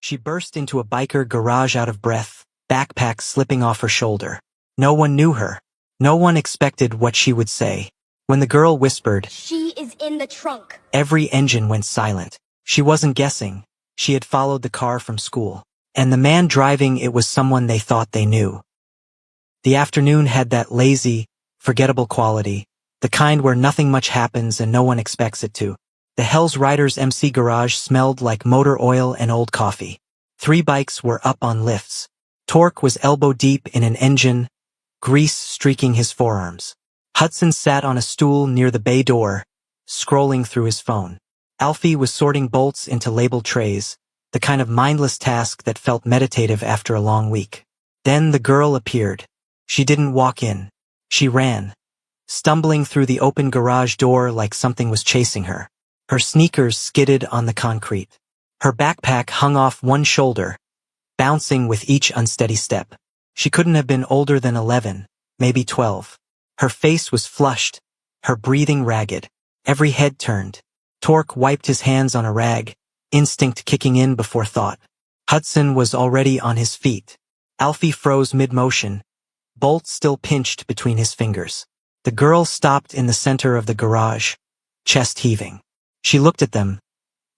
She burst into a biker garage out of breath, backpack slipping off her shoulder. No one knew her. No one expected what she would say. When the girl whispered, "She is in the trunk," every engine went silent. She wasn't guessing. She had followed the car from school. And the man driving it was someone they thought they knew. The afternoon had that lazy, forgettable quality, the kind where nothing much happens and no one expects it to. The Hell's Riders MC garage smelled like motor oil and old coffee. 3 bikes were up on lifts. Torque was elbow deep in an engine, grease streaking his forearms. Hudson sat on a stool near the bay door, scrolling through his phone. Alfie was sorting bolts into labeled trays, the kind of mindless task that felt meditative after a long week. Then the girl appeared. She didn't walk in. She ran, stumbling through the open garage door like something was chasing her. Her sneakers skidded on the concrete. Her backpack hung off one shoulder, bouncing with each unsteady step. She couldn't have been older than 11, maybe 12. Her face was flushed, her breathing ragged. Every head turned. Torque wiped his hands on a rag, instinct kicking in before thought. Hudson was already on his feet. Alfie froze mid-motion, bolt still pinched between his fingers. The girl stopped in the center of the garage, chest heaving. She looked at them,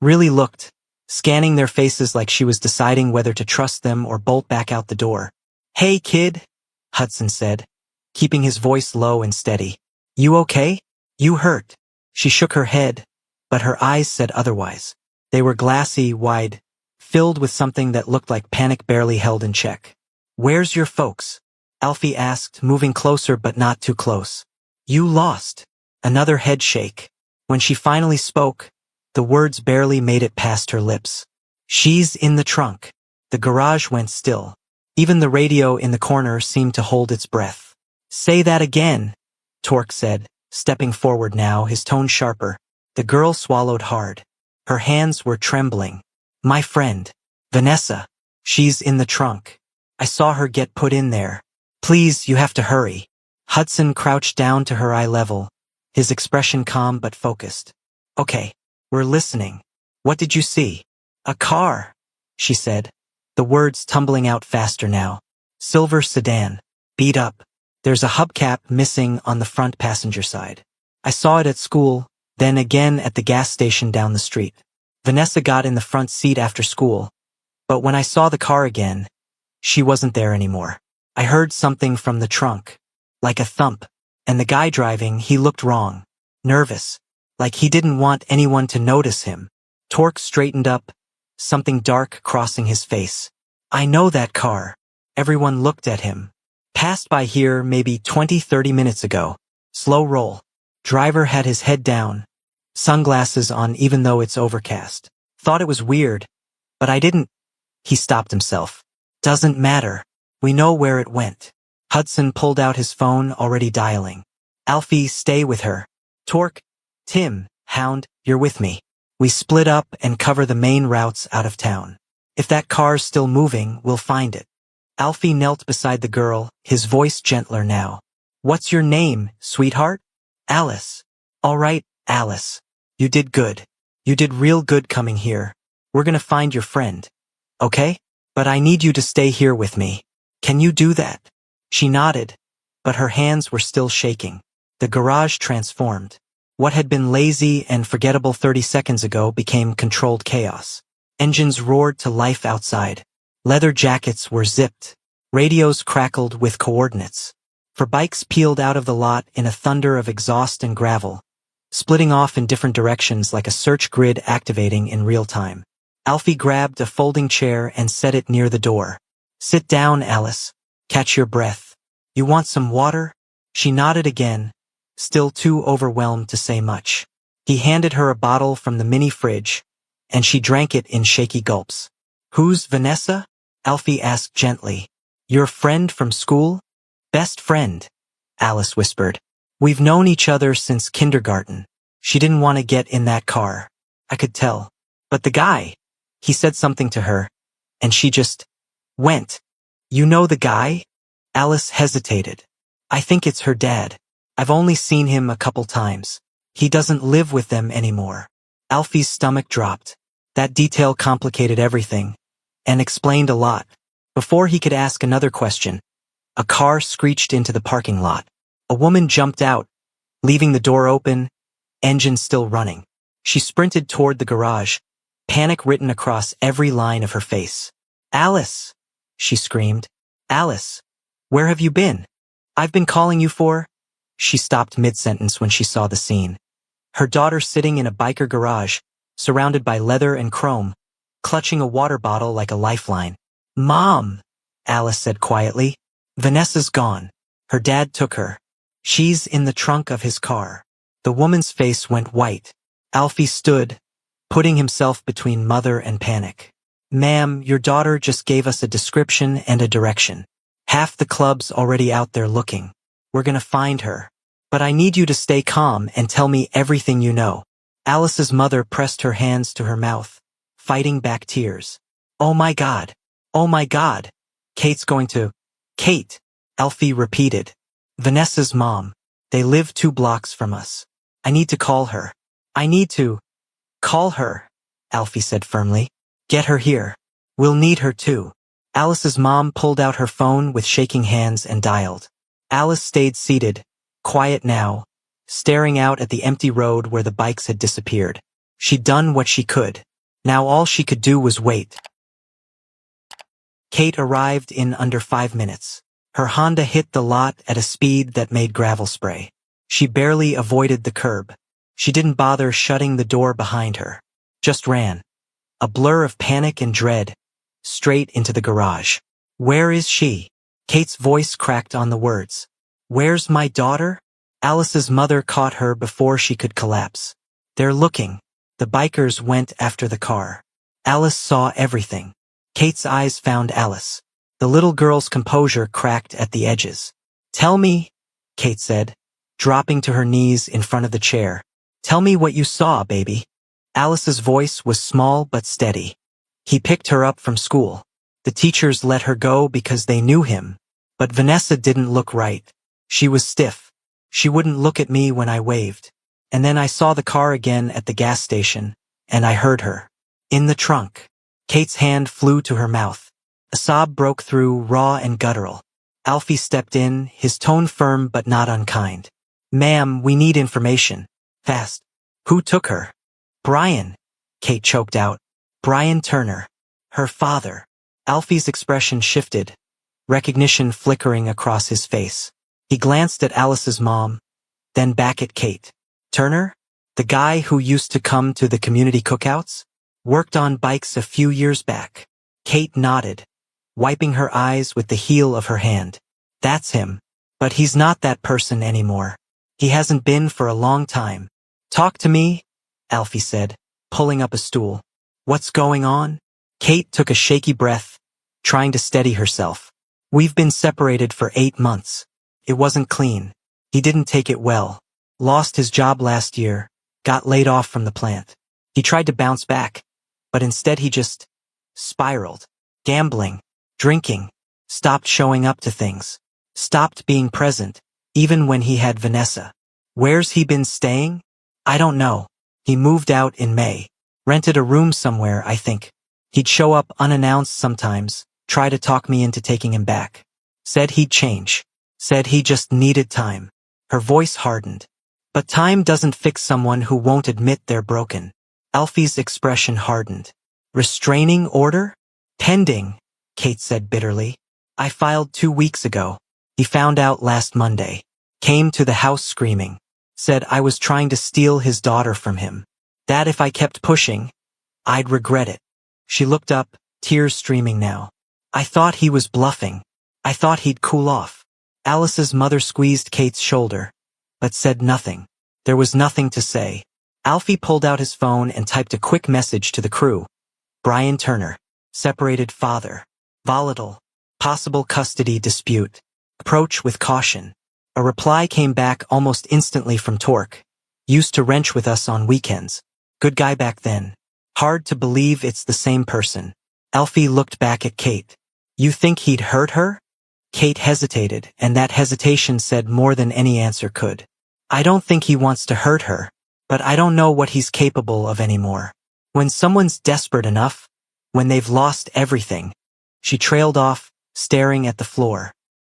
really looked, scanning their faces like she was deciding whether to trust them or bolt back out the door. "Hey, kid," Hudson said, keeping his voice low and steady. "You okay? You hurt?" She shook her head, but her eyes said otherwise. They were glassy, wide, filled with something that looked like panic barely held in check. "Where's your folks?" Alfie asked, moving closer but not too close. "You lost." Another head shake. When she finally spoke, the words barely made it past her lips. "She's in the trunk." The garage went still. Even the radio in the corner seemed to hold its breath. "Say that again," Torque said, stepping forward now, his tone sharper. The girl swallowed hard. Her hands were trembling. "My friend, Vanessa. She's in the trunk. I saw her get put in there. Please, you have to hurry." Hudson crouched down to her eye level, his expression calm but focused. "Okay, we're listening. What did you see?" "A car," she said, the words tumbling out faster now. "Silver sedan. Beat up. There's a hubcap missing on the front passenger side. I saw it at school, then again at the gas station down the street. Vanessa got in the front seat after school, but when I saw the car again, she wasn't there anymore. I heard something from the trunk, like a thump, and the guy driving, he looked wrong, nervous, like he didn't want anyone to notice him." Torque straightened up, something dark crossing his face. "I know that car." Everyone looked at him. "Passed by here maybe 20-30 minutes ago. Slow roll. Driver had his head down, sunglasses on even though it's overcast. Thought it was weird, but I didn't." He stopped himself. "Doesn't matter. We know where it went." Hudson pulled out his phone, already dialing. "Alfie, stay with her." "Torque, Tim, Hound, you're with me. We split up and cover the main routes out of town. If that car's still moving, we'll find it." Alfie knelt beside the girl, his voice gentler now. "What's your name, sweetheart?" "Alice." "All right, Alice. You did good. You did real good coming here. We're gonna find your friend. Okay? But I need you to stay here with me. Can you do that?" She nodded, but her hands were still shaking. The garage transformed. What had been lazy and forgettable 30 seconds ago became controlled chaos. Engines roared to life outside. Leather jackets were zipped. Radios crackled with coordinates. For bikes peeled out of the lot in a thunder of exhaust and gravel, splitting off in different directions like a search grid activating in real time. Alfie grabbed a folding chair and set it near the door. "Sit down, Alice. Catch your breath. You want some water?" She nodded again, still too overwhelmed to say much. He handed her a bottle from the mini fridge, and she drank it in shaky gulps. "Who's Vanessa?" Alfie asked gently. "Your friend from school?" "Best friend," Alice whispered. "We've known each other since kindergarten." She didn't want to get in that car. I could tell. But the guy, he said something to her, and she just went. "You know the guy?" Alice hesitated. "I think it's her dad. I've only seen him a couple times. He doesn't live with them anymore." Alfie's stomach dropped. That detail complicated everything. and explained a lot. Before he could ask another question, a car screeched into the parking lot. A woman jumped out, leaving the door open, engine still running. She sprinted toward the garage, panic written across every line of her face. "Alice!" she screamed. "Alice! Where have you been? I've been calling you for—" She stopped mid-sentence when she saw the scene. Her daughter sitting in a biker garage, surrounded by leather and chrome, clutching a water bottle like a lifeline. "Mom!" Alice said quietly. "Vanessa's gone. Her dad took her. She's in the trunk of his car." The woman's face went white. Alfie stood, putting himself between mother and panic. "Ma'am, your daughter just gave us a description and a direction. Half the club's already out there looking. We're gonna find her. But I need you to stay calm and tell me everything you know." Alice's mother pressed her hands to her mouth, fighting back tears. "Oh my God! Oh my God! Kate's going to—" "Kate," Alfie repeated. "Vanessa's mom. They live 2 blocks from us. I need to call her. I need to—" "Call her," Alfie said firmly. "Get her here. We'll need her too." Alice's mom pulled out her phone with shaking hands and dialed. Alice stayed seated, quiet now, staring out at the empty road where the bikes had disappeared. She'd done what she could. Now all she could do was wait. Kate arrived in under 5 minutes. Her Honda hit the lot at a speed that made gravel spray. She barely avoided the curb. She didn't bother shutting the door behind her. Just ran, a blur of panic and dread, straight into the garage. "Where is she?" Kate's voice cracked on the words. "Where's my daughter?" Alice's mother caught her before she could collapse. "They're looking." The bikers went after the car. Alice saw everything. Kate's eyes found Alice. The little girl's composure cracked at the edges. "Tell me," Kate said, dropping to her knees in front of the chair. "Tell me what you saw, baby." Alice's voice was small but steady. "He picked her up from school. The teachers let her go because they knew him. But Vanessa didn't look right. She was stiff. She wouldn't look at me when I waved. And then I saw the car again at the gas station, and I heard her. In the trunk." Kate's hand flew to her mouth. A sob broke through, raw and guttural. Alfie stepped in, his tone firm but not unkind. "Ma'am, we need information. Fast." "Who took her?" "Brian," Kate choked out. "Brian Turner. Her father." Alfie's expression shifted, recognition flickering across his face. He glanced at Alice's mom, then back at Kate. "Turner? The guy who used to come to the community cookouts? Worked on bikes a few years back." Kate nodded, wiping her eyes with the heel of her hand. "That's him. But he's not that person anymore. He hasn't been for a long time." "Talk to me," Alfie said, pulling up a stool. "What's going on?" Kate took a shaky breath, trying to steady herself. "We've been separated for 8 months. It wasn't clean. He didn't take it well. Lost his job last year, got laid off from the plant. He tried to bounce back, but instead he just spiraled. Gambling, drinking, stopped showing up to things, stopped being present, even when he had Vanessa. Where's he been staying? I don't know. He moved out in May. Rented a room somewhere, I think. He'd show up unannounced sometimes, try to talk me into taking him back. Said he'd change. Said he just needed time." Her voice hardened. "But time doesn't fix someone who won't admit they're broken." Alfie's expression hardened. "Restraining order? Pending," Kate said bitterly. "I filed 2 weeks ago. He found out last Monday. Came to the house screaming. Said I was trying to steal his daughter from him. That if I kept pushing, I'd regret it." She looked up, tears streaming now. "I thought he was bluffing. I thought he'd cool off." Alice's mother squeezed Kate's shoulder, but said nothing. There was nothing to say. Alfie pulled out his phone and typed a quick message to the crew. "Brian Turner. Separated father. Volatile. Possible custody dispute. Approach with caution." A reply came back almost instantly from Torque. "Used to wrench with us on weekends. Good guy back then. Hard to believe it's the same person." Alfie looked back at Kate. "You think he'd hurt her?" Kate hesitated, and that hesitation said more than any answer could. "I don't think he wants to hurt her, but I don't know what he's capable of anymore. When someone's desperate enough, When they've lost everything. She trailed off, staring at the floor.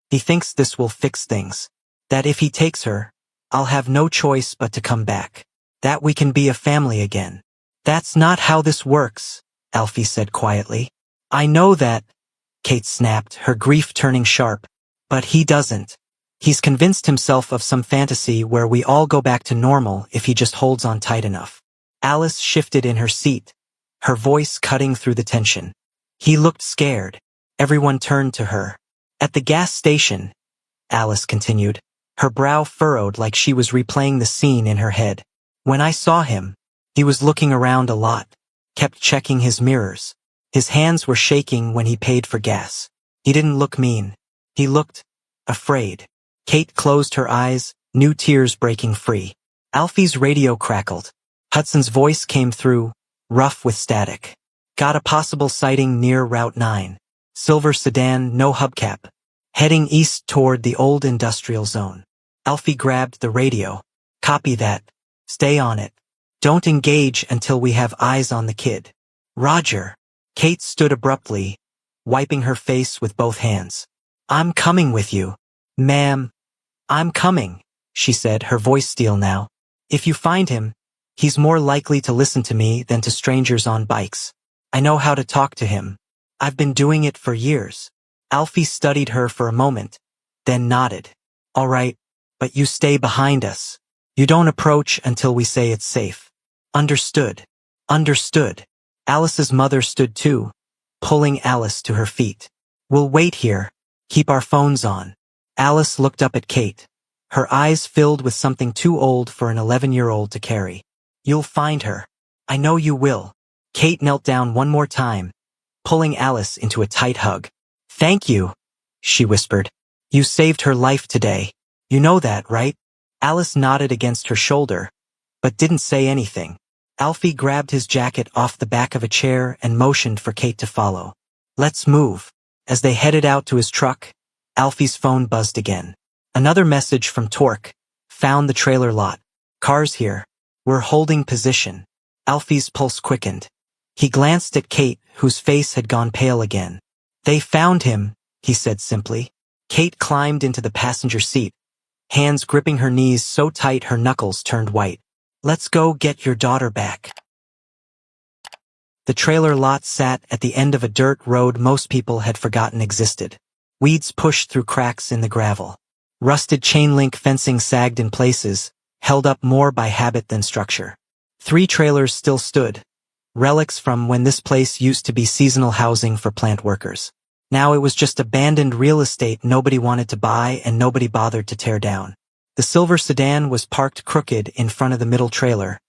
He thinks this will fix things. That if he takes her, I'll have no choice but to come back. That we can be a family again. That's not how this works, Alfie said quietly. I know that, Kate snapped, her grief turning sharp. But he doesn't. He's convinced himself of some fantasy where we all go back to normal if he just holds on tight enough. Alice shifted in her seat, her voice cutting through the tension. He looked scared. Everyone turned to her. At the gas station, Alice continued, her brow furrowed like she was replaying the scene in her head. When I saw him, he was looking around a lot, kept checking his mirrors. His hands were shaking when he paid for gas. He didn't look mean. He looked afraid. Kate closed her eyes, new tears breaking free. Alfie's radio crackled. Hudson's voice came through, rough with static. Got a possible sighting near Route 9. Silver sedan, no hubcap. Heading east toward the old industrial zone. Alfie grabbed the radio. Copy that. Stay on it. Don't engage until we have eyes on the kid. Roger. Kate stood abruptly, wiping her face with both hands. I'm coming with you. Ma'am. I'm coming, she said, her voice steel now. If you find him, he's more likely to listen to me than to strangers on bikes. I know how to talk to him. I've been doing it for years. Alfie studied her for a moment, then nodded. All right, but you stay behind us. You don't approach until we say it's safe. Understood. Understood. Alice's mother stood too, pulling Alice to her feet. We'll wait here. Keep our phones on. Alice looked up at Kate. Her eyes filled with something too old for an 11-year-old to carry. You'll find her. I know you will. Kate knelt down one more time, pulling Alice into a tight hug. Thank you, she whispered. You saved her life today. You know that, right? Alice nodded against her shoulder, but didn't say anything. Alfie grabbed his jacket off the back of a chair and motioned for Kate to follow. Let's move. As they headed out to his truck, Alfie's phone buzzed again. Another message from Torque. Found the trailer lot. Cars here. We're holding position. Alfie's pulse quickened. He glanced at Kate, whose face had gone pale again. They found him, he said simply. Kate climbed into the passenger seat, hands gripping her knees so tight her knuckles turned white. Let's go get your daughter back. The trailer lot sat at the end of a dirt road most people had forgotten existed. Weeds pushed through cracks in the gravel. Rusted chain-link fencing sagged in places, held up more by habit than structure. 3 trailers still stood, relics from when this place used to be seasonal housing for plant workers. Now it was just abandoned real estate nobody wanted to buy and nobody bothered to tear down. The silver sedan was parked crooked in front of the middle trailer,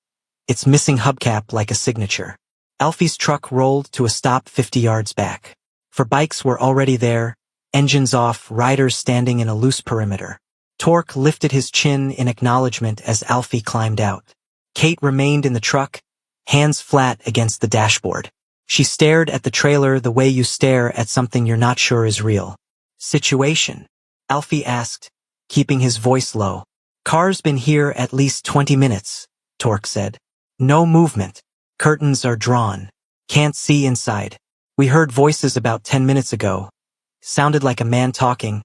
its missing hubcap like a signature. Alfie's truck rolled to a stop 50 yards back. For bikes were already there, engines off, riders standing in a loose perimeter. Torque lifted his chin in acknowledgement as Alfie climbed out. Kate remained in the truck, hands flat against the dashboard. She stared at the trailer the way you stare at something you're not sure is real. Situation? Alfie asked, keeping his voice low. Car's been here at least 20 minutes, Torque said. No movement. Curtains are drawn. Can't see inside. We heard voices about 10 minutes ago. Sounded like a man talking,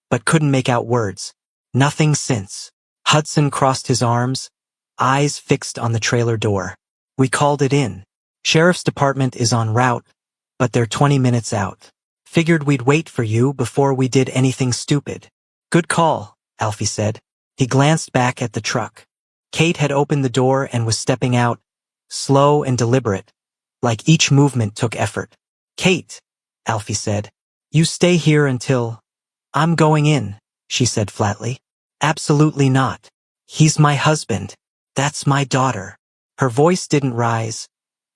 but couldn't make out words. Nothing since. Hudson crossed his arms, eyes fixed on the trailer door. We called it in. Sheriff's department is en route, but they're 20 minutes out. Figured we'd wait for you before we did anything stupid. Good call, Alfie said. He glanced back at the truck. Kate had opened the door and was stepping out, slow and deliberate, like each movement took effort. Kate, Alfie said, you stay here until... I'm going in, she said flatly. Absolutely not. He's my husband. That's my daughter. Her voice didn't rise,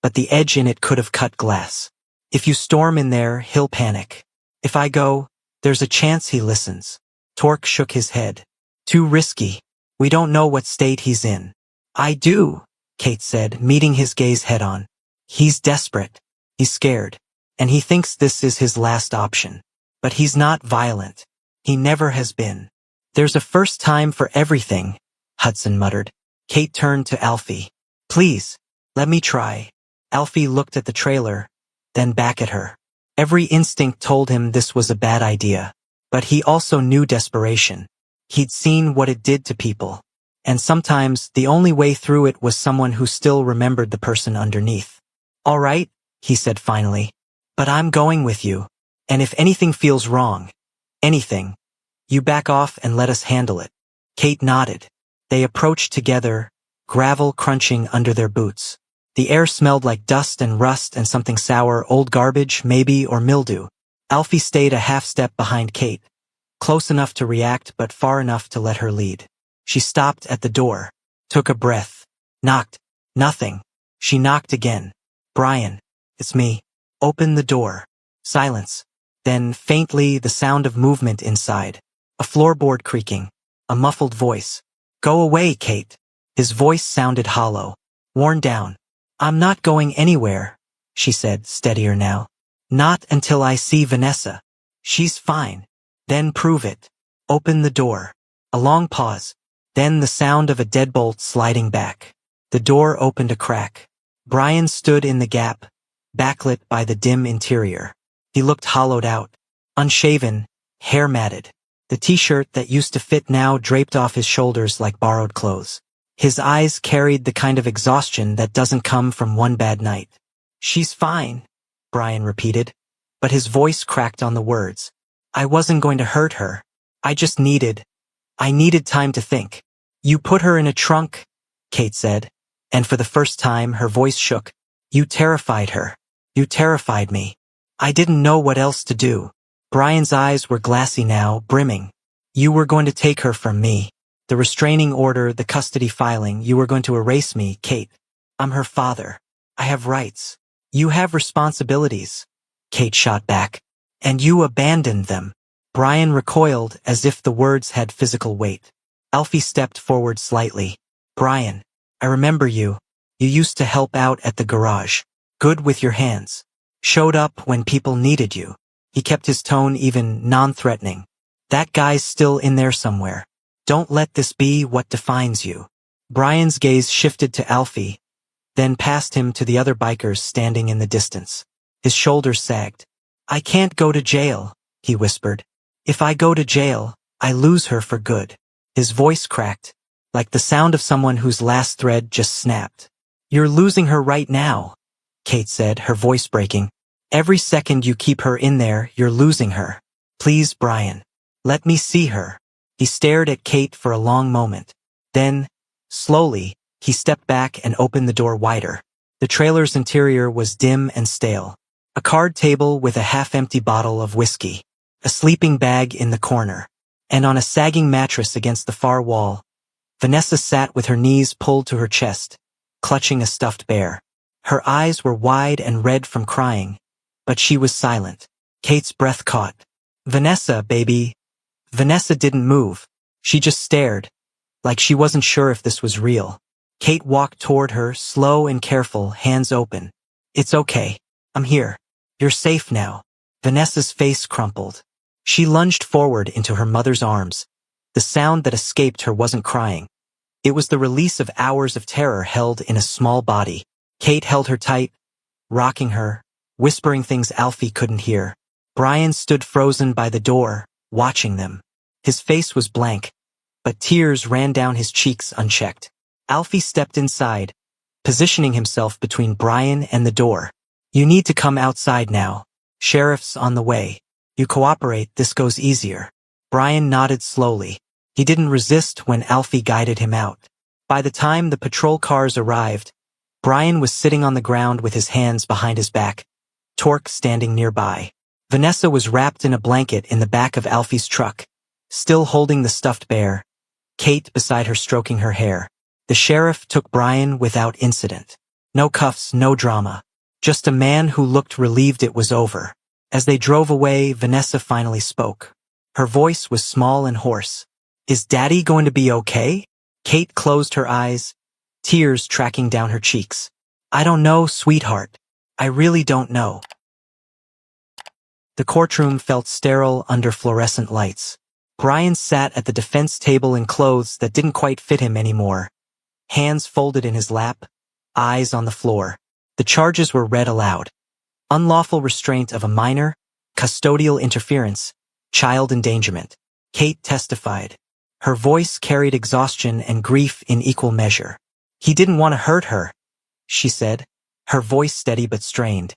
but the edge in it could have cut glass. If you storm in there, he'll panic. If I go, there's a chance he listens. Torque shook his head. Too risky. We don't know what state he's in. I do, Kate said, meeting his gaze head-on. He's desperate. He's scared. And he thinks this is his last option. But he's not violent. He never has been. There's a first time for everything, Hudson muttered. Kate turned to Alfie. Please, let me try. Alfie looked at the trailer, then back at her. Every instinct told him this was a bad idea. But he also knew desperation. He'd seen what it did to people. And sometimes the only way through it was someone who still remembered the person underneath. "All right," he said finally. "But I'm going with you. And if anything feels wrong, anything, you back off and let us handle it." Kate nodded. They approached together, gravel crunching under their boots. The air smelled like dust and rust and something sour, old garbage, maybe, or mildew. Alfie stayed a half step behind Kate, close enough to react but far enough to let her lead. She stopped at the door, took a breath, knocked. Nothing. She knocked again. "Brian, it's me." "Open the door." Silence. Then, faintly, the sound of movement inside. A floorboard creaking. A muffled voice. "Go away, Kate." His voice sounded hollow, worn down. "I'm not going anywhere," she said, steadier now. "Not until I see Vanessa. She's fine." "Then prove it." "Open the door." A long pause. Then the sound of a deadbolt sliding back. The door opened a crack. Brian stood in the gap, backlit by the dim interior. He looked hollowed out, unshaven, hair matted. The t-shirt that used to fit now draped off his shoulders like borrowed clothes. His eyes carried the kind of exhaustion that doesn't come from one bad night. "She's fine," Brian repeated, but his voice cracked on the words. "I wasn't going to hurt her. I needed time to think." "You put her in a trunk," Kate said, and for the first time her voice shook. "You terrified her. You terrified me. I didn't know what else to do." Brian's eyes were glassy now, brimming. "You were going to take her from me. The restraining order, the custody filing, you were going to erase me, Kate. I'm her father. I have rights. You have responsibilities," Kate shot back. "And you abandoned them." Brian recoiled as if the words had physical weight. Alfie stepped forward slightly. "Brian, I remember you. You used to help out at the garage. Good with your hands. Showed up when people needed you." He kept his tone even non-threatening. "That guy's still in there somewhere. Don't let this be what defines you." Brian's gaze shifted to Alfie, then past him to the other bikers standing in the distance. His shoulders sagged. "I can't go to jail," he whispered. "If I go to jail, I lose her for good." His voice cracked, like the sound of someone whose last thread just snapped. "You're losing her right now," Kate said, her voice breaking. "Every second you keep her in there, you're losing her. Please, Brian. Let me see her." He stared at Kate for a long moment. Then, slowly, he stepped back and opened the door wider. The trailer's interior was dim and stale. A card table with a half-empty bottle of whiskey. A sleeping bag in the corner. And on a sagging mattress against the far wall, Vanessa sat with her knees pulled to her chest, clutching a stuffed bear. Her eyes were wide and red from crying, but she was silent. Kate's breath caught. "Vanessa, baby." Vanessa didn't move. She just stared, like she wasn't sure if this was real. Kate walked toward her, slow and careful, hands open. "It's okay. I'm here. You're safe now." Vanessa's face crumpled. She lunged forward into her mother's arms. The sound that escaped her wasn't crying. It was the release of hours of terror held in a small body. Kate held her tight, rocking her, whispering things Alfie couldn't hear. Brian stood frozen by the door, watching them. His face was blank, but tears ran down his cheeks unchecked. Alfie stepped inside, positioning himself between Brian and the door. "You need to come outside now. Sheriff's on the way. You cooperate, this goes easier." Brian nodded slowly. He didn't resist when Alfie guided him out. By the time the patrol cars arrived, Brian was sitting on the ground with his hands behind his back, Torque standing nearby. Vanessa was wrapped in a blanket in the back of Alfie's truck, still holding the stuffed bear, Kate beside her stroking her hair. The sheriff took Brian without incident. No cuffs, no drama. Just a man who looked relieved it was over. As they drove away, Vanessa finally spoke. Her voice was small and hoarse. "Is Daddy going to be okay?" Kate closed her eyes, tears tracking down her cheeks. "I don't know, sweetheart. I really don't know." The courtroom felt sterile under fluorescent lights. Brian sat at the defense table in clothes that didn't quite fit him anymore. Hands folded in his lap, eyes on the floor. The charges were read aloud. unlawful restraint of a minor, custodial interference, child endangerment. Kate testified. Her voice carried exhaustion and grief in equal measure. He didn't want to hurt her, she said, her voice steady but strained.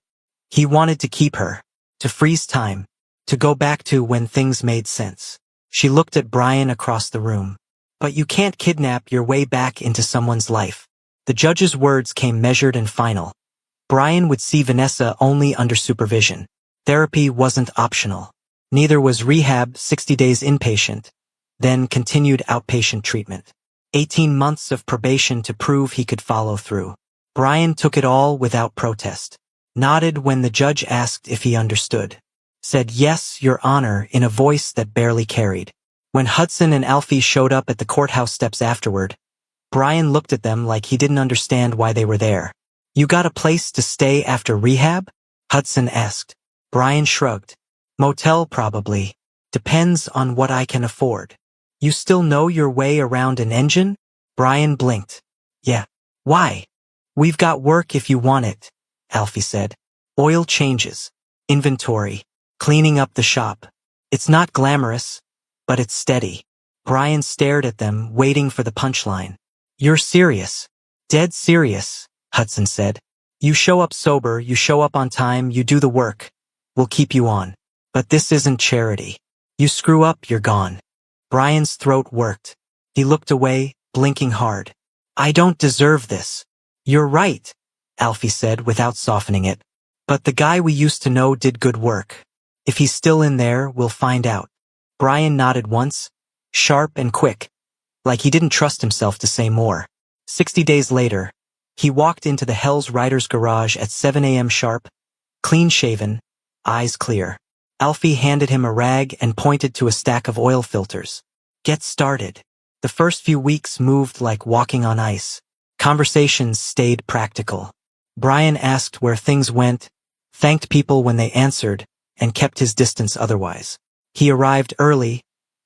He wanted to keep her, to freeze time, to go back to when things made sense. She looked at Brian across the room. But you can't kidnap your way back into someone's life. The judge's words came measured and final. Brian would see Vanessa only under supervision. Therapy wasn't optional. Neither was rehab, 60 days inpatient, then continued outpatient treatment. 18 months of probation to prove he could follow through. Brian took it all without protest. Nodded when the judge asked if he understood. Said yes, Your Honor, in a voice that barely carried. When Hudson and Alfie showed up at the courthouse steps afterward, Brian looked at them like he didn't understand why they were there. You got a place to stay after rehab? Hudson asked. Brian shrugged. Motel probably. Depends on what I can afford. You still know your way around an engine? Brian blinked. Yeah. Why? We've got work if you want it, Alfie said. Oil changes. Inventory. Cleaning up the shop. It's not glamorous, but it's steady. Brian stared at them, waiting for the punchline. You're serious. Dead serious, Hudson said. You show up sober, you show up on time, you do the work. We'll keep you on. But this isn't charity. You screw up, you're gone. Brian's throat worked. He looked away, blinking hard. I don't deserve this. You're right, Alfie said without softening it. But the guy we used to know did good work. If he's still in there, we'll find out. Brian nodded once, sharp and quick, like he didn't trust himself to say more. 60 days later, he walked into the Hell's Riders garage at 7 a.m. sharp, clean-shaven, eyes clear. Alfie handed him a rag and pointed to a stack of oil filters. Get started. The first few weeks moved like walking on ice. Conversations stayed practical. Brian asked where things went, thanked people when they answered, and kept his distance otherwise. He arrived early,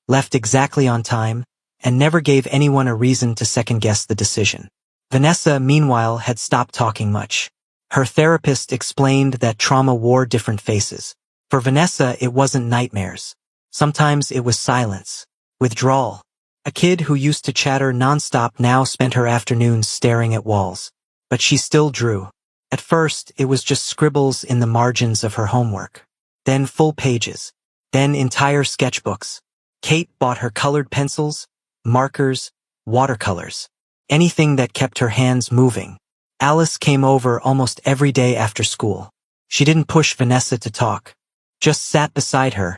left exactly on time, and never gave anyone a reason to second-guess the decision. Vanessa, meanwhile, had stopped talking much. Her therapist explained that trauma wore different faces. For Vanessa, it wasn't nightmares. Sometimes it was silence, withdrawal. A kid who used to chatter nonstop now spent her afternoons staring at walls. But she still drew. At first, it was just scribbles in the margins of her homework. Then full pages. Then entire sketchbooks. Kate bought her colored pencils, markers, watercolors. Anything that kept her hands moving. Alice came over almost every day after school. She didn't push Vanessa to talk. Just sat beside her,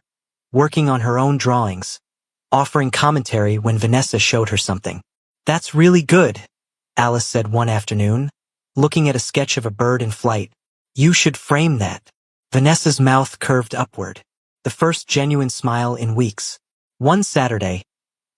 working on her own drawings, offering commentary when Vanessa showed her something. That's really good, Alice said one afternoon, looking at a sketch of a bird in flight. You should frame that. Vanessa's mouth curved upward, the first genuine smile in weeks. One Saturday,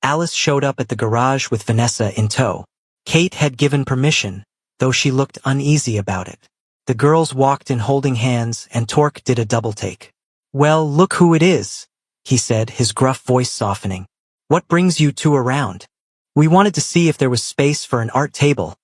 Alice showed up at the garage with Vanessa in tow. Kate had given permission, though she looked uneasy about it. The girls walked in holding hands and Torque did a double take. Well, look who it is, he said, his gruff voice softening. What brings you two around? We wanted to see if there was space for an art table,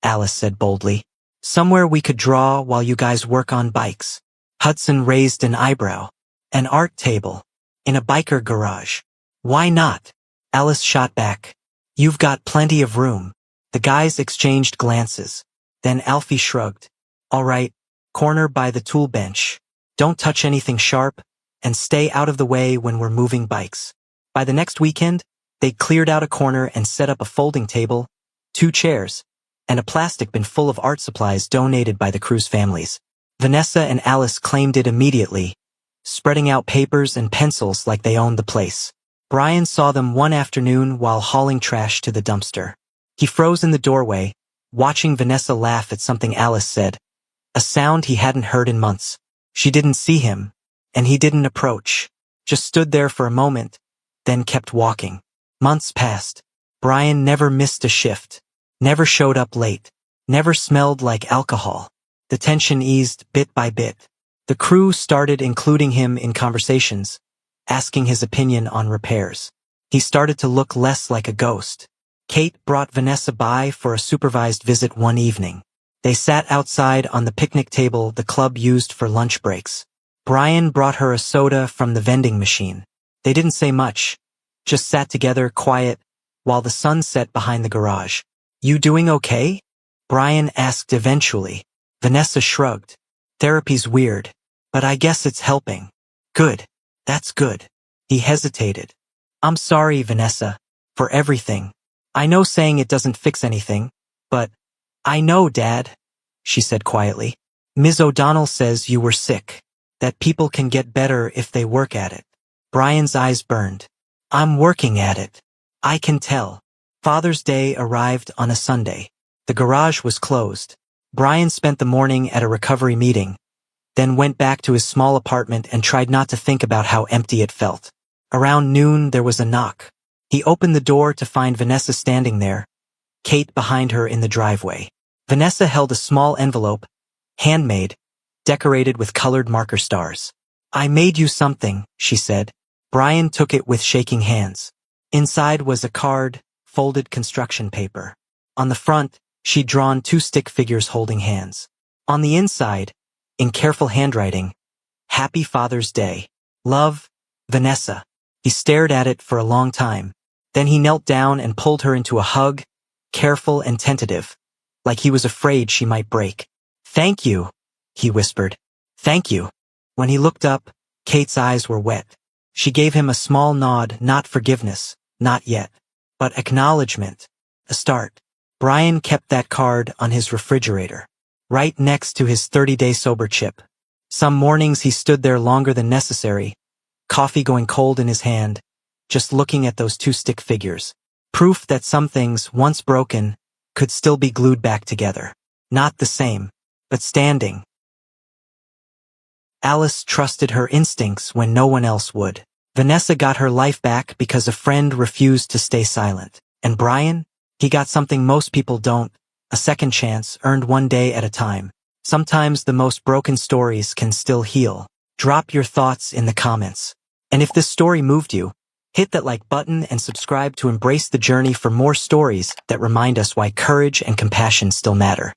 Alice said boldly. Somewhere we could draw while you guys work on bikes. Hudson raised an eyebrow. An art table. In a biker garage. Why not? Alice shot back. You've got plenty of room. The guys exchanged glances. Then Alfie shrugged. All right, corner by the tool bench. Don't touch anything sharp, and stay out of the way when we're moving bikes. By the next weekend, they cleared out a corner and set up a folding table, 2 chairs, and a plastic bin full of art supplies donated by the Cruz families. Vanessa and Alice claimed it immediately, spreading out papers and pencils like they owned the place. Brian saw them one afternoon while hauling trash to the dumpster. He froze in the doorway, watching Vanessa laugh at something Alice said, a sound he hadn't heard in months. She didn't see him, and he didn't approach, just stood there for a moment, then kept walking. Months passed. Brian never missed a shift, never showed up late, never smelled like alcohol. The tension eased bit by bit. The crew started including him in conversations, asking his opinion on repairs. He started to look less like a ghost. Kate brought Vanessa by for a supervised visit one evening. They sat outside on the picnic table the club used for lunch breaks. Brian brought her a soda from the vending machine. They didn't say much, just sat together quiet while the sun set behind the garage. You doing okay? Brian asked eventually. Vanessa shrugged. Therapy's weird, but I guess it's helping. Good. That's good. He hesitated. I'm sorry, Vanessa, for everything. I know saying it doesn't fix anything, but I know, Dad, she said quietly. Ms. O'Donnell says you were sick, that people can get better if they work at it. Brian's eyes burned. I'm working at it. I can tell. Father's Day arrived on a Sunday. The garage was closed. Brian spent the morning at a recovery meeting, then went back to his small apartment and tried not to think about how empty it felt. Around noon, there was a knock. He opened the door to find Vanessa standing there, Kate behind her in the driveway. Vanessa held a small envelope, handmade, decorated with colored marker stars. I made you something, she said. Brian took it with shaking hands. Inside was a card, folded construction paper. On the front, she'd drawn 2 stick figures holding hands. On the inside, in careful handwriting, Happy Father's Day. Love, Vanessa. He stared at it for a long time. Then he knelt down and pulled her into a hug, careful and tentative, like he was afraid she might break. Thank you, he whispered. Thank you. When he looked up, Kate's eyes were wet. She gave him a small nod, not forgiveness, not yet, but acknowledgement, a start. Brian kept that card on his refrigerator, right next to his 30-day sober chip. Some mornings he stood there longer than necessary, coffee going cold in his hand, just looking at those 2 stick figures. Proof that some things, once broken, could still be glued back together. Not the same, but standing. Alice trusted her instincts when no one else would. Vanessa got her life back because a friend refused to stay silent. And Brian? He got something most people don't, a second chance earned one day at a time. Sometimes the most broken stories can still heal. Drop your thoughts in the comments. And if this story moved you, hit that like button and subscribe to embrace the journey for more stories that remind us why courage and compassion still matter.